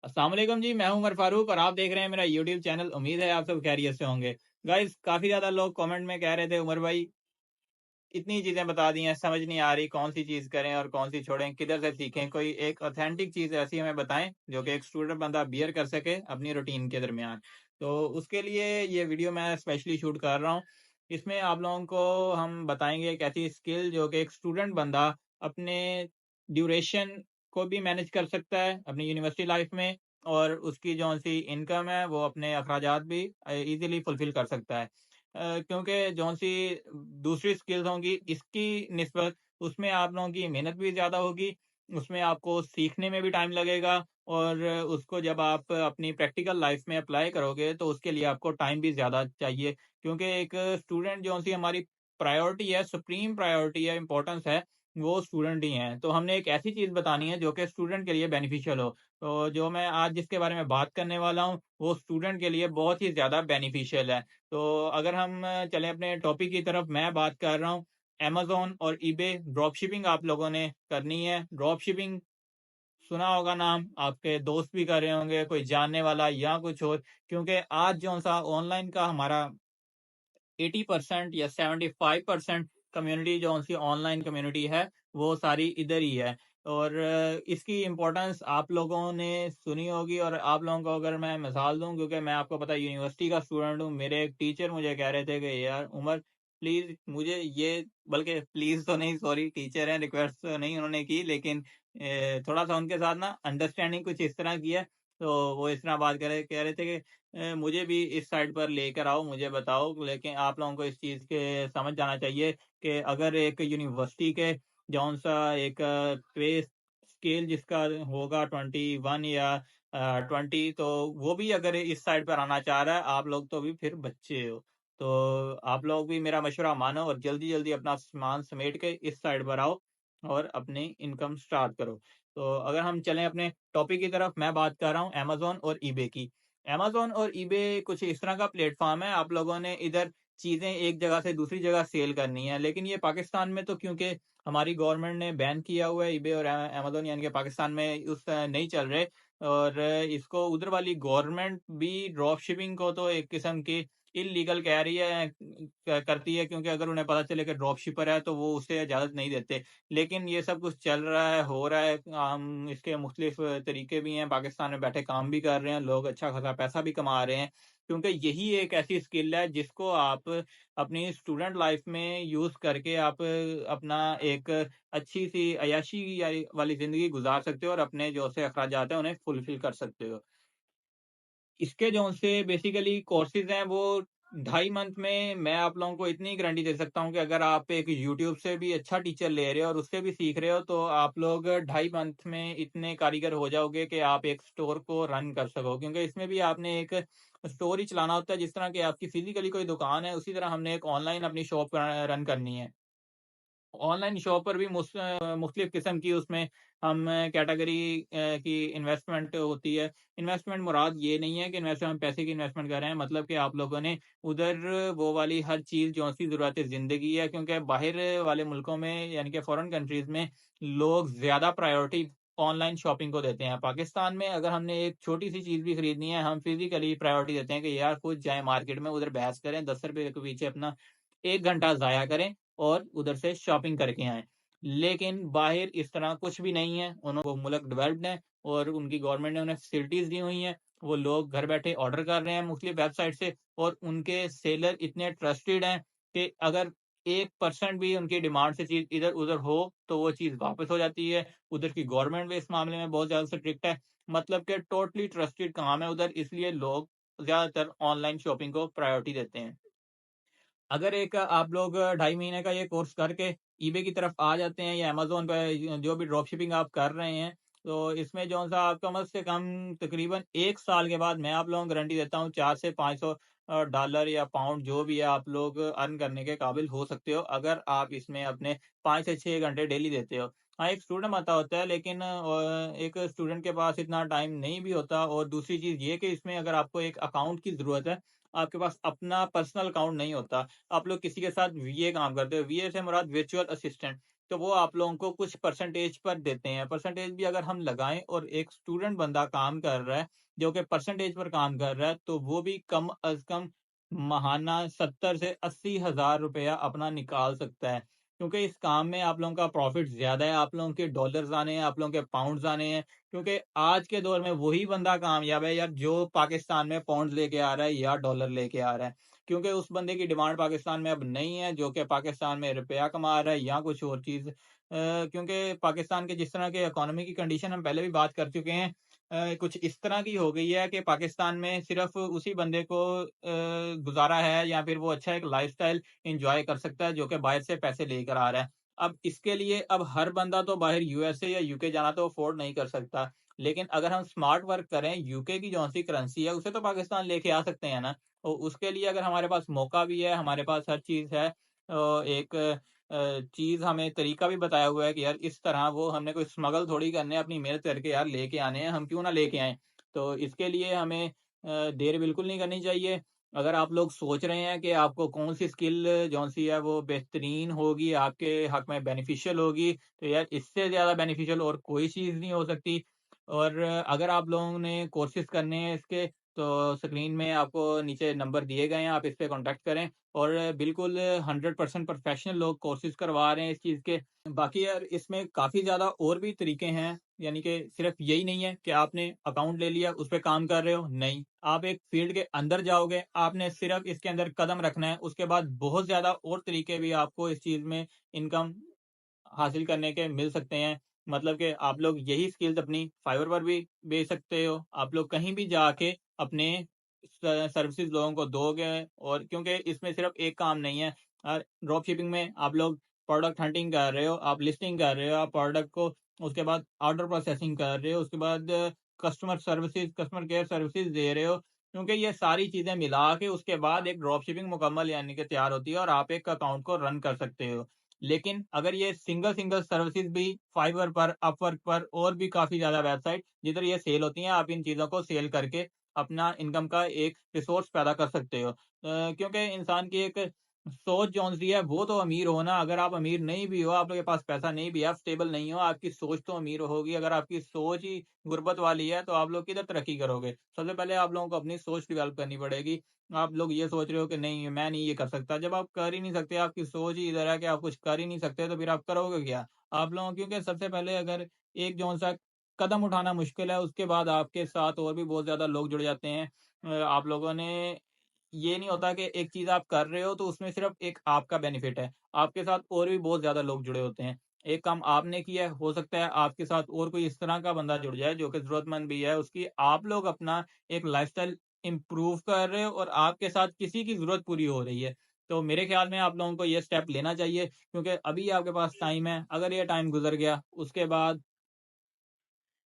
अस्सलाम वालेकुम जी, मैं हूं उमर फारूक और आप देख रहे हैं मेरा यूट्यूब चैनल। उम्मीद है आप सब खैरियत से होंगे। गाइस, काफ़ी ज़्यादा लोग कमेंट में कह रहे थे, उमर भाई इतनी चीज़ें बता दी हैं, समझ नहीं आ रही कौन सी चीज़ करें और कौन सी छोड़ें, किधर से सीखें। कोई एक ऑथेंटिक चीज़ ऐसी हमें बताएं जो कि एक स्टूडेंट बंदा बियर कर सके अपनी रूटीन के दरमियान। तो उसके लिए ये वीडियो मैं स्पेशली शूट कर रहा हूँ। इसमें आप लोगों को हम बताएंगे एक ऐसी स्किल जो कि एक स्टूडेंट बंदा अपने ड्यूरेशन को भी मैनेज कर सकता है अपनी यूनिवर्सिटी लाइफ में, और उसकी जो सी इनकम है वो अपने अखराजात भी इजीली फुलफिल कर सकता है। क्योंकि जौन सी दूसरी स्किल्स होंगी इसकी निस्बत उसमें आप लोगों की मेहनत भी ज़्यादा होगी, उसमें आपको सीखने में भी टाइम लगेगा, और उसको जब आप अपनी प्रैक्टिकल लाइफ में अप्लाई करोगे तो उसके लिए आपको टाइम भी ज़्यादा चाहिए। क्योंकि एक स्टूडेंट जौन सी हमारी प्रायोरिटी है, सुप्रीम प्रायोरिटी है, इम्पोर्टेंस है, वो स्टूडेंट ही हैं। तो हमने एक ऐसी चीज़ बतानी है जो कि स्टूडेंट के लिए बेनिफिशियल हो। तो जो मैं आज जिसके बारे में बात करने वाला हूँ, वो स्टूडेंट के लिए बहुत ही ज़्यादा बेनिफिशियल है। तो अगर हम चलें अपने टॉपिक की तरफ, मैं बात कर रहा हूँ अमेज़न और ईबे ड्रॉप शिपिंग आप लोगों ने करनी है। ड्रॉप शिपिंग सुना होगा नाम, आपके दोस्त भी कर रहे होंगे, कोई जानने वाला या कुछ और। क्योंकि आज जौन-सा ऑनलाइन का हमारा 80% या 75% कम्युनिटी जौन सी ऑनलाइन कम्युनिटी है, वो सारी इधर ही है। और इसकी इम्पोर्टेंस आप लोगों ने सुनी होगी, और आप लोगों को अगर मैं मिसाल दूँ, क्योंकि मैं आपको पता है यूनिवर्सिटी का स्टूडेंट हूँ। मेरे एक टीचर मुझे कह रहे थे कि यार उमर, प्लीज़ मुझे ये, बल्कि प्लीज़ तो नहीं, सॉरी, टीचर हैं, रिक्वेस्ट तो नहीं उन्होंने की, लेकिन थोड़ा-सा उनके साथ ना अंडरस्टैंडिंग कुछ इस तरह की है। तो वो इस तरह बात कह रहे थे कि मुझे भी इस साइड पर लेकर आओ, मुझे बताओ। लेकिन आप लोगों को इस चीज़ के समझ जाना चाहिए कि अगर एक यूनिवर्सिटी के जौन-सा एक पे स्केल जिसका होगा 21 या 20, तो वो भी अगर इस साइड पर आना चाह रहा है, आप लोग तो अभी फिर बच्चे हो। तो आप लोग भी मेरा मशवरा मानो और जल्दी-जल्दी अपना सामान समेट के इस साइड पर आओ और अपनी इनकम स्टार्ट करो। तो अगर हम चलें अपने टॉपिक की तरफ, मैं बात कर रहा हूँ अमेज़न और ईबे की। अमेज़न और ईबे कुछ इस तरह का प्लेटफ़ॉर्म है, आप लोगों ने इधर चीज़ें एक जगह से दूसरी जगह सेल करनी है। लेकिन ये पाकिस्तान में तो, क्योंकि हमारी गवर्नमेंट ने बैन किया हुआ है ईबे और अमेज़न, यानी कि पाकिस्तान में उस नहीं चल रहे। और इसको उधर वाली गवर्नमेंट भी ड्रॉप शिपिंग को तो एक किस्म की इल्लीगल कह रही है, करती है, क्योंकि अगर उन्हें पता चले कि ड्रॉप शिपर है तो वो उसे इजाज़त नहीं देते। लेकिन ये सब कुछ चल रहा है, हो रहा है। इसके मुख्तलिफ तरीके भी हैं, पाकिस्तान में बैठे काम भी कर रहे हैं लोग, अच्छा खासा पैसा भी कमा रहे हैं। क्योंकि यही एक ऐसी स्किल है जिसको आप अपनी स्टूडेंट लाइफ में यूज़ करके आप अपना एक अच्छी-सी अय्याशी या वाली ज़िंदगी गुज़ार सकते हो और अपने जो से अखराजात हैं उन्हें फुलफ़िल कर सकते हो। इसके जौन से बेसिकली कोर्सेज़ हैं, वो 2.5 मंथ में मैं आप लोगों को इतनी गारंटी दे सकता हूँ कि अगर आप एक यूट्यूब से भी अच्छा टीचर ले रहे हो और उससे भी सीख रहे हो, तो आप लोग 2.5 मंथ में इतने कारीगर हो जाओगे कि आप एक स्टोर को रन कर सको। क्योंकि इसमें भी आपने एक स्टोर ही चलाना होता है, जिस तरह की आपकी फ़िज़िकली कोई दुकान है, उसी तरह हमने एक ऑनलाइन अपनी शॉप रन करनी है। ऑनलाइन शॉप पर भी मुख्तलिफ किस्म की उसमें हम कैटेगरी की इन्वेस्टमेंट होती है। इन्वेस्टमेंट मुराद ये नहीं है कि हम पैसे की इन्वेस्टमेंट कर रहे हैं, मतलब कि आप लोगों ने उधर वो वाली हर चीज़ जौन-सी ज़रूरत ज़िंदगी है, क्योंकि बाहर वाले मुल्कों में, यानी कि फ़ॉरेन कंट्रीज़ में, लोग ज़्यादा प्रायोरिटी ऑनलाइन शॉपिंग को देते हैं। पाकिस्तान में अगर हमने एक छोटी-सी चीज़ भी खरीदनी है, हम फिज़िकली प्रायोरिटी देते हैं कि यार खुद जाएँ मार्केट में, उधर बहस करें, ₹10 के पीछे अपना 1 घंटा ज़ाया करें और उधर से शॉपिंग करके आएँ। लेकिन बाहिर इस तरह कुछ भी नहीं है, वो मुल्क डेवलप्ड है और उनकी गवर्नमेंट ने उन्हें फैसिलिटीज़ दी हुई हैं। वो लोग घर बैठे ऑर्डर कर रहे हैं मुख्तलिफ वेबसाइट से, और उनके सेलर इतने ट्रस्टेड हैं कि अगर 1% भी उनकी डिमांड से चीज़ इधर-उधर हो, तो वो चीज़ वापस हो जाती है। उधर की गवर्नमेंट भी इस मामले में बहुत ज़्यादा स्ट्रिक्ट है। मतलब कि टोटली ट्रस्टेड काम है उधर, इसलिए लोग ज़्यादातर ऑनलाइन शॉपिंग को प्रायोरिटी देते हैं। अगर एक आप लोग 2.5 महीने का ये कोर्स करके ईबे की तरफ आ जाते हैं या अमेज़न पे जो भी ड्रॉप शिपिंग आप कर रहे हैं, तो इसमें जौन-सा आप कम से कम तकरीबन 1 साल के बाद मैं आप लोगों को गारंटी देता हूँ 4 से 500 डॉलर या पाउंड जो भी है, आप लोग अर्न करने के काबिल हो सकते हो, अगर आप इसमें अपने 5 से 6 घंटे डेली देते हो। हाँ, एक स्टूडेंट आता होता है, लेकिन एक स्टूडेंट के पास इतना टाइम नहीं भी होता, और दूसरी चीज़ ये कि इसमें अगर आपको एक अकाउंट की ज़रूरत है, आपके पास अपना पर्सनल अकाउंट नहीं होता, आप लोग किसी के साथ वीए काम करते हो। वीए से मुराद वर्चुअल असिस्टेंट। तो वो आप लोगों को कुछ परसेंटेज पर देते हैं। परसेंटेज भी अगर हम लगाएँ और एक स्टूडेंट बंदा काम कर रहा है, जो कि परसेंटेज पर काम कर रहा है, तो वो भी कम अज़ कम माहाना 70 से 80 हज़ार रुपया अपना निकाल सकता है। क्योंकि इस काम में आप लोगों का प्रॉफ़िट ज़्यादा है, आप लोगों के डॉलर्स आने हैं, आप लोगों के पाउंड्स आने हैं। क्योंकि आज के दौर में वही बंदा कामयाब है यार, जो पाकिस्तान में पाउंड्स लेके आ रहा है या डॉलर लेके आ रहा है। क्योंकि उस बंदे की डिमांड पाकिस्तान में अब नहीं है, जो कि पाकिस्तान में रुपया कमा रहा है या कुछ और चीज़। क्योंकि पाकिस्तान के जिस तरह के इकोनॉमी की कंडीशन हम पहले भी बात कर चुके हैं, कुछ इस तरह की हो गई है कि पाकिस्तान में सिर्फ़ उसी बंदे को गुज़ारा है या फिर वो अच्छा एक लाइफ़स्टाइल एन्जॉय कर सकता है, जो कि बाहर से पैसे लेकर आ रहा है। अब इसके लिए अब हर बंदा तो बाहर यूएसए या यूके जाना तो अफ़ोर्ड नहीं कर सकता। लेकिन अगर हम स्मार्ट वर्क करें, यूके की जौन-सी करेंसी है, उसे तो पाकिस्तान लेके आ सकते हैं ना। तो उसके लिए अगर हमारे पास मौका भी है, हमारे पास हर चीज़ है, एक चीज़ हमें तरीका भी बताया हुआ है कि यार इस तरह वो हमने कोई स्मगल थोड़ी करने हैं, अपनी मेहनत करके यार लेके आने हैं, हम क्यों ना लेके आएँ। तो इसके लिए हमें देर बिल्कुल नहीं करनी चाहिए। अगर आप लोग सोच रहे हैं कि आपको कौन-सी स्किल जौन-सी है वो बेहतरीन होगी, आपके हक में बेनिफिशियल होगी, तो यार इससे ज़्यादा बेनिफिशियल और कोई चीज़ नहीं हो सकती। और अगर आप लोगों ने कोर्सेज़ करने हैं इसके, तो स्क्रीन में आपको नीचे नंबर दिए गए हैं, आप इस पे कॉन्टैक्ट करें। और बिल्कुल 100% प्रोफ़ेशनल लोग कोर्सेज़ करवा रहे हैं इस चीज़ के। बाकी यार इसमें काफ़ी ज़्यादा और भी तरीके हैं, यानी कि सिर्फ़ यही नहीं है कि आपने अकाउंट ले लिया, उस पे काम कर रहे हो, नहीं। आप एक फ़ील्ड के अंदर जाओगे, आपने सिर्फ़ इसके अंदर कदम रखना है, उसके बाद बहुत ज़्यादा और तरीके भी आपको इस चीज़ में इनकम हासिल करने के मिल सकते हैं। मतलब कि आप लोग यही स्किल्स अपनी फाइवर पर भी बेच सकते हो। आप लोग कहीं भी जाके अपने सर्विसेज़ लोगों को दोगे, और क्योंकि इसमें सिर्फ़ एक काम नहीं है। ड्रॉप शिपिंग में आप लोग प्रोडक्ट हंटिंग कर रहे हो, आप लिस्टिंग कर रहे हो, आप प्रोडक्ट को उसके बाद ऑर्डर प्रोसेसिंग कर रहे हो, उसके बाद customer services, customer care services दे रहे हो। क्योंकि ये सारी चीज़ें मिला के उसके बाद एक ड्रॉप शिपिंग मुकम्मल यानी कि तैयार होती है और आप एक अकाउंट को रन कर सकते हो। लेकिन अगर ये सिंगल-सिंगल सर्विसेज़ भी फाइवर पर, अपवर्क पर और भी काफ़ी ज़्यादा वेबसाइट जिधर ये सेल होती हैं, आप इन चीज़ों को सेल करके अपना इनकम का एक रिसोर्स पैदा कर सकते हो। क्योंकि इंसान की एक सोच जौन-सी है वो तो अमीर हो ना, अगर आप अमीर नहीं भी हो, आप लोग के पास पैसा नहीं भी है, आप स्टेबल नहीं हो, आपकी सोच तो अमीर होगी। अगर आपकी सोच ही गुर्बत वाली है, तो आप लोग किधर तरक्की करोगे? सबसे पहले आप लोगों को अपनी सोच डेवलप करनी पड़ेगी। आप लोग ये सोच रहे हो कि नहीं मैं नहीं ये कर सकता। जब आप कर ही नहीं सकते, आपकी सोच ही इधर है कि आप कुछ कर ही नहीं सकते, तो फिर आप करोगे क्या? आप लोगों क्योंकि सबसे पहले अगर एक जौन-सा कदम उठाना मुश्किल है, उसके बाद आपके साथ और भी बहुत ज़्यादा लोग जुड़ जाते हैं। आप लोगों ने ये नहीं होता कि एक चीज़ आप कर रहे हो तो उसमें सिर्फ़ एक आपका बेनिफिट है। आपके साथ और भी बहुत ज़्यादा लोग जुड़े होते हैं। एक काम आपने किया है, हो सकता है आपके साथ और कोई इस तरह का बंदा जुड़ जाए जो कि ज़रूरतमंद भी है, उसकी आप लोग अपना एक लाइफ़स्टाइल इम्प्रूव कर रहे हो और आपके साथ किसी की ज़रूरत पूरी हो रही है। तो मेरे ख़्याल में आप लोगों को ये स्टेप लेना चाहिए, क्योंकि अभी आपके पास टाइम है, अगर ये टाइम गुज़र गया, उसके बाद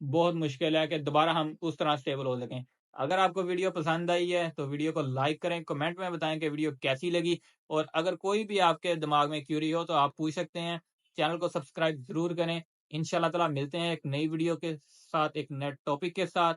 बहुत मुश्किल है कि दोबारा हम उस तरह स्टेबल हो सकें। अगर आपको वीडियो पसंद आई है, तो वीडियो को लाइक करें, कमेंट में बताएँ कि वीडियो कैसी लगी, और अगर कोई भी आपके दिमाग में क्वेरी हो, तो आप पूछ सकते हैं। चैनल को सब्सक्राइब ज़रूर करें। इंशाअल्लाह ताला मिलते हैं एक नई वीडियो के साथ, एक नए टॉपिक के साथ।